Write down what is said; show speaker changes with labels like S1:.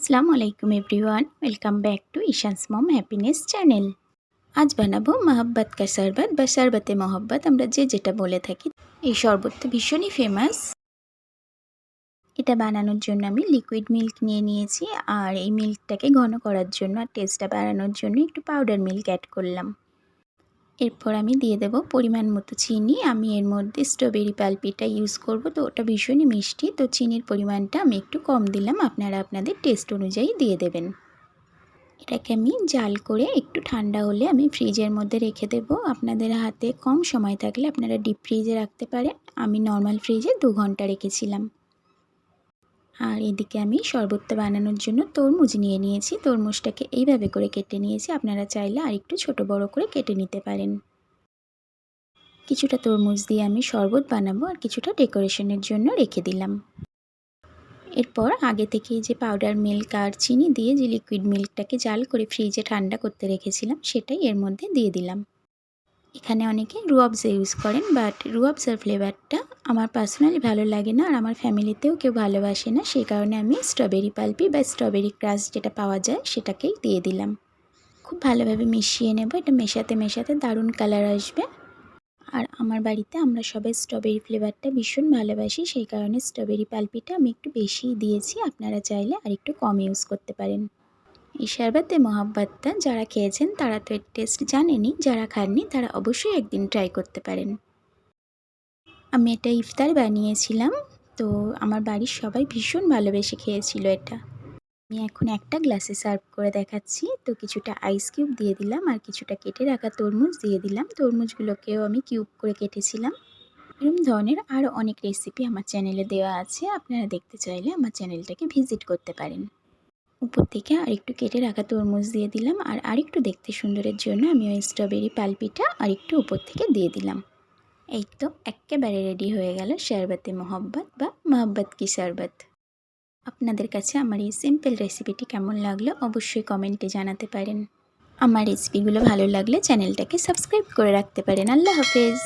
S1: আসসালামু আলাইকুম everyone, welcome back to Ishan's mom happiness channel. আজ বানাবো মহাব্বত কা শরবত বা শরবতে মহব্বত, আমরা যে যেটা বলে থাকি। এই শরবতটা ভীষণই ফেমাস। এটা বানানোর জন্য আমি লিকুইড মিল্ক নিয়ে নিয়েছি, আর এই মিল্কটাকে ঘন করার জন্য আর টেস্টটা বাড়ানোর জন্য একটু পাউডার মিল্ক অ্যাড করলাম। এরপর আমি দিয়ে দেব পরিমাণ মতো চিনি। আমি এর মধ্যে স্ট্রবেরি পালপিটা ইউজ করব, তো ওটা ভীষণই মিষ্টি, তো চিনির পরিমাণটা আমি একটু কম দিলাম। আপনারা আপনাদের টেস্ট অনুযায়ী দিয়ে দেবেন। এটাকে আমি জাল করে একটু ঠান্ডা হলে আমি ফ্রিজের মধ্যে রেখে দেব। আপনাদের হাতে কম সময় থাকলে আপনারা ডিপ ফ্রিজে রাখতে পারেন। আমি নর্মাল ফ্রিজে 2 ঘন্টা রেখেছিলাম। আর এদিকে আমি শরবতটা বানানোর জন্য তরমুজ নিয়ে নিয়েছি। তরমুজটাকে এইভাবে করে কেটে নিয়েছি। আপনারা চাইলে আরেকটু ছোট বড় করে কেটে নিতে পারেন। কিছুটা তরমুজ দিয়ে আমি শরবত বানাবো, আর কিছুটা ডেকোরেশনের জন্য রেখে দিলাম। এরপর আগে থেকেই যে পাউডার মিল্ক আর চিনি দিয়ে যে লিকুইড মিল্কটাকে জাল করে ফ্রিজে ঠান্ডা করতে রেখেছিলাম, সেটাই এর মধ্যে দিয়ে দিলাম। এখানে অনেকে রুয়াবজা ইউজ করেন, বাট রুয়াবজার ফ্লেভারটা আমার পার্সোনালি ভালো লাগে না, আর আমার ফ্যামিলিতেও কেউ ভালোবাসে না। সেই কারণে আমি স্ট্রবেরি পালপি বা স্ট্রবেরি ক্রাশ যেটা পাওয়া যায় সেটাকেই দিয়ে দিলাম। খুব ভালোভাবে মিশিয়ে নেব। এটা মেশাতে মেশাতে দারুণ কালার আসবে। আর আমার বাড়িতে আমরা সবাই স্ট্রবেরি ফ্লেভারটা ভীষণ ভালোবাসি, সেই কারণে স্ট্রবেরি পালপিটা আমি একটু বেশিই দিয়েছি। আপনারা চাইলে আর একটু কম ইউজ করতে পারেন। এই শরবতে মহাব্বতটা যারা খেয়েছেন তারা তো এর টেস্ট জানেনই, যারা খাননি তারা অবশ্যই একদিন ট্রাই করতে পারেন। আমি এটা ইফতার বানিয়েছিলাম, তো আমার বাড়ির সবাই ভীষণ ভালোবেসে খেয়েছিল এটা। আমি এখন একটা গ্লাসে সার্ভ করে দেখাচ্ছি। তো কিছুটা আইস কিউব দিয়ে দিলাম, আর কিছুটা কেটে রাখা তরমুজ দিয়ে দিলাম। তরমুজগুলোকেও আমি কিউব করে কেটেছিলাম। এরকম ধরনের আরও অনেক রেসিপি আমার চ্যানেলে দেওয়া আছে, আপনারা দেখতে চাইলে আমার চ্যানেলটাকে ভিজিট করতে পারেন। উপর থেকে আরেকটু কেটে রাখা তরমুজ দিয়ে দিলাম, আর আরেকটু দেখতে সুন্দরের জন্য আমি ওই স্ট্রবেরি পালপিটা আরেকটু উপর থেকে দিয়ে দিলাম। এই তো এক্কেবারে রেডি হয়ে গেল শরবতে মহব্বত বা মহব্বত কি শরবত। আপনাদের কাছে আমার এই সিম্পল রেসিপিটি কেমন লাগলো অবশ্যই কমেন্টে জানাতে পারেন। আমার রেসিপিগুলো ভালো লাগলে চ্যানেলটাকে সাবস্ক্রাইব করে রাখতে পারেন। আল্লাহ হাফেজ।